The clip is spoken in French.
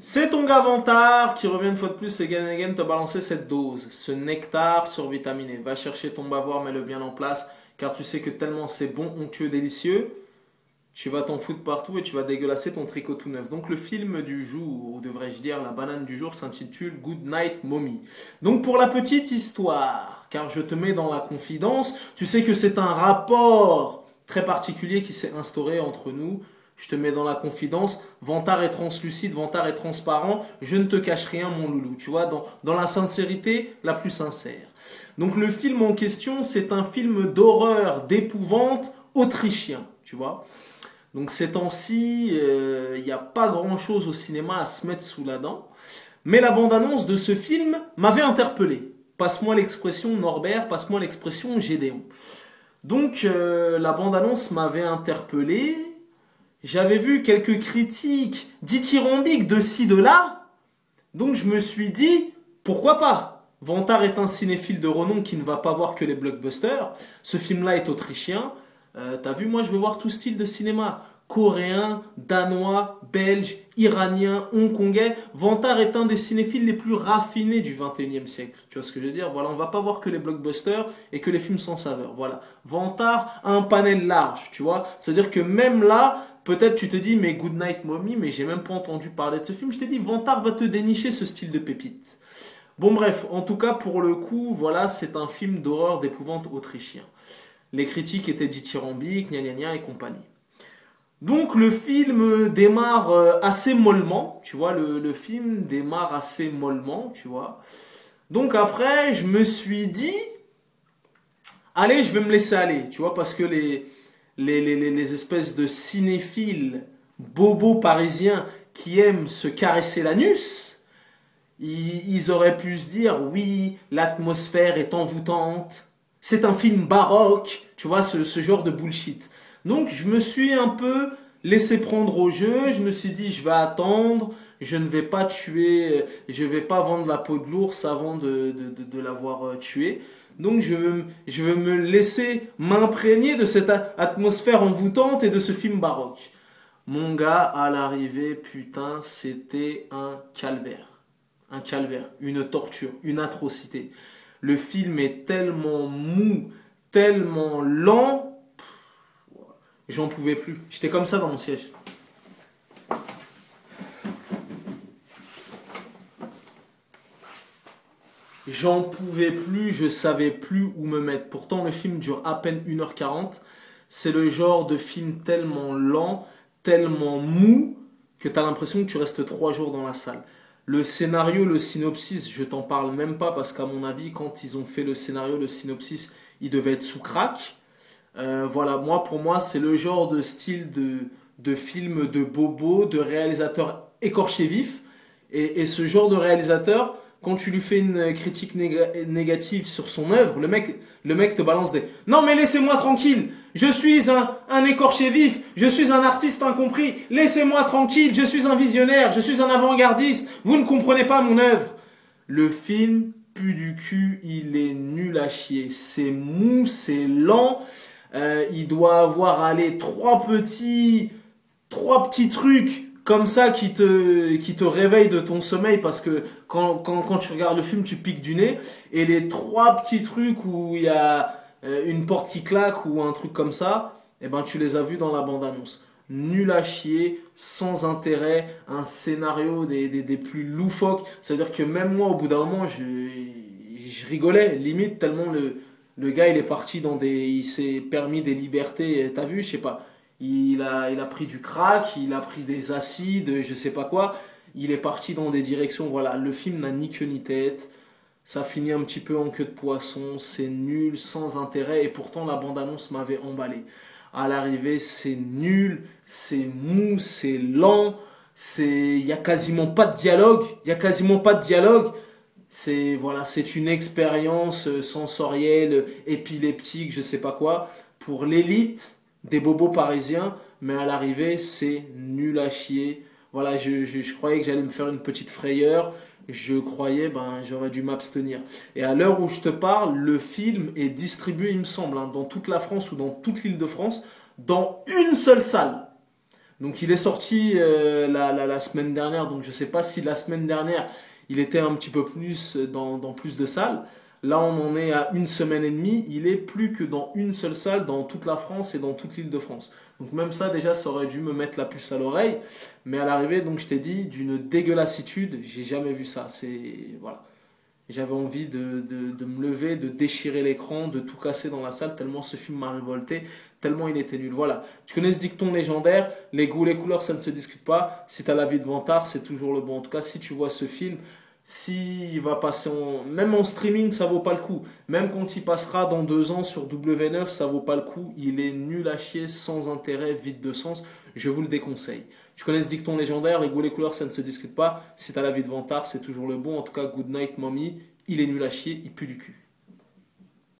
C'est ton gars Vantard qui revient une fois de plus again and again te balancer cette dose, ce nectar survitaminé. Va chercher ton bavoir, mets-le bien en place, car tu sais que tellement c'est bon, onctueux, délicieux, tu vas t'en foutre partout et tu vas dégueulasser ton tricot tout neuf. Donc le film du jour, ou devrais-je dire la banane du jour, s'intitule Good Night Mommy. Donc pour la petite histoire, car je te mets dans la confidence, tu sais que c'est un rapport très particulier qui s'est instauré entre nous. Je te mets dans la confidence, Vantard est translucide, Vantard est transparent, je ne te cache rien mon loulou, tu vois, dans la sincérité la plus sincère. Donc le film en question, c'est un film d'horreur, d'épouvante autrichien, tu vois. Donc ces temps-ci, il n'y a pas grand-chose au cinéma à se mettre sous la dent, mais la bande-annonce de ce film m'avait interpellé. Passe-moi l'expression Norbert, passe-moi l'expression Gédéon. Donc la bande-annonce m'avait interpellé. J'avais vu quelques critiques dithyrambiques de ci, de là. Donc je me suis dit, pourquoi pas? Vantard est un cinéphile de renom qui ne va pas voir que les blockbusters. Ce film-là est autrichien. T'as vu, moi je veux voir tout style de cinéma. Coréen, danois, belge, iranien, hongkongais. Vantard est un des cinéphiles les plus raffinés du 21e siècle. Tu vois ce que je veux dire? Voilà, on va pas voir que les blockbusters et que les films sans saveur. Voilà. Vantard a un panel large, tu vois. C'est-à-dire que même là, peut-être tu te dis, mais Good Night Mommy, mais j'ai même pas entendu parler de ce film. Je t'ai dit, Vantard va te dénicher ce style de pépite. Bon bref, en tout cas pour le coup, voilà, c'est un film d'horreur d'épouvante autrichien. Les critiques étaient dithyrambiques, gna gna gna et compagnie. Donc le film démarre assez mollement, tu vois, le film démarre assez mollement, tu vois. Donc après, je me suis dit, allez, je vais me laisser aller, tu vois, parce que les espèces de cinéphiles bobos parisiens qui aiment se caresser l'anus, ils auraient pu se dire, oui, l'atmosphère est envoûtante, c'est un film baroque, tu vois, ce genre de bullshit. Donc je me suis un peu laissé prendre au jeu, je me suis dit je vais attendre, je ne vais pas tuer, je vais pas vendre la peau de l'ours avant de l'avoir tué. Donc je veux me laisser m'imprégner de cette atmosphère envoûtante et de ce film baroque. Mon gars, à l'arrivée, putain, c'était un calvaire. Un calvaire, une torture, une atrocité. Le film est tellement mou, tellement lent, j'en pouvais plus. J'étais comme ça dans mon siège. J'en pouvais plus, je savais plus où me mettre. Pourtant, le film dure à peine 1h40. C'est le genre de film tellement lent, tellement mou, que tu as l'impression que tu restes 3 jours dans la salle. Le scénario, le synopsis, je t'en parle même pas parce qu'à mon avis, quand ils ont fait le scénario, le synopsis, il devait être sous crack. Voilà, pour moi, c'est le genre de style de film de bobo, de réalisateur écorché vif. Et ce genre de réalisateur, quand tu lui fais une critique négative sur son œuvre, le mec te balance des « Non mais laissez-moi tranquille, je suis un écorché vif, je suis un artiste incompris, laissez-moi tranquille, je suis un visionnaire, je suis un avant-gardiste, vous ne comprenez pas mon œuvre. » Le film pue du cul, il est nul à chier, c'est mou, c'est lent. Il doit avoir allé trois petits trucs comme ça qui te réveillent de ton sommeil parce que quand tu regardes le film tu piques du nez et les 3 petits trucs où il y a une porte qui claque ou un truc comme ça, eh ben tu les as vus dans la bande-annonce. Nul à chier, sans intérêt, un scénario des plus loufoques. C'est-à-dire que même moi au bout d'un moment je rigolais limite tellement le gars, il est parti il s'est permis des libertés, t'as vu, je sais pas. Il a pris du crack, il a pris des acides, je sais pas quoi. Il est parti dans des directions, voilà. Le film n'a ni queue ni tête. Ça finit un petit peu en queue de poisson. C'est nul, sans intérêt. Et pourtant, la bande-annonce m'avait emballé. À l'arrivée, c'est nul, c'est mou, c'est lent. Il y a quasiment pas de dialogue. Il y a quasiment pas de dialogue. C'est une expérience sensorielle, épileptique, je sais pas quoi, pour l'élite des bobos parisiens, mais à l'arrivée, c'est nul à chier. Voilà, je croyais que j'allais me faire une petite frayeur, je croyais, j'aurais dû m'abstenir. Et à l'heure où je te parle, le film est distribué, il me semble, dans toute la France ou dans toute l'Île-de-France, dans une seule salle. Donc il est sorti la semaine dernière, donc je sais pas si la semaine dernière il était un petit peu plus dans plus de salles. Là on en est à une semaine et demie, il est plus que dans une seule salle dans toute la France et dans toute l'île de France. Donc même ça déjà ça aurait dû me mettre la puce à l'oreille, mais à l'arrivée donc je t'ai dit d'une dégueulassitude, j'ai jamais vu ça. C'est voilà. J'avais envie de me lever, de déchirer l'écran, de tout casser dans la salle, tellement ce film m'a révolté, tellement il était nul. Voilà. Tu connais ce dicton légendaire, les goûts, les couleurs, ça ne se discute pas. Si t'as la vie de vantard, c'est toujours le bon. En tout cas, si tu vois ce film, s'il va passer même en streaming, ça vaut pas le coup. Même quand il passera dans 2 ans sur W9, ça vaut pas le coup. Il est nul à chier, sans intérêt, vide de sens. Je vous le déconseille. Tu connais ce dicton légendaire, les goûts, les couleurs, ça ne se discute pas. Si t'as la vie de vantard, c'est toujours le bon. En tout cas, good night, mommy. Il est nul à chier, il pue du cul.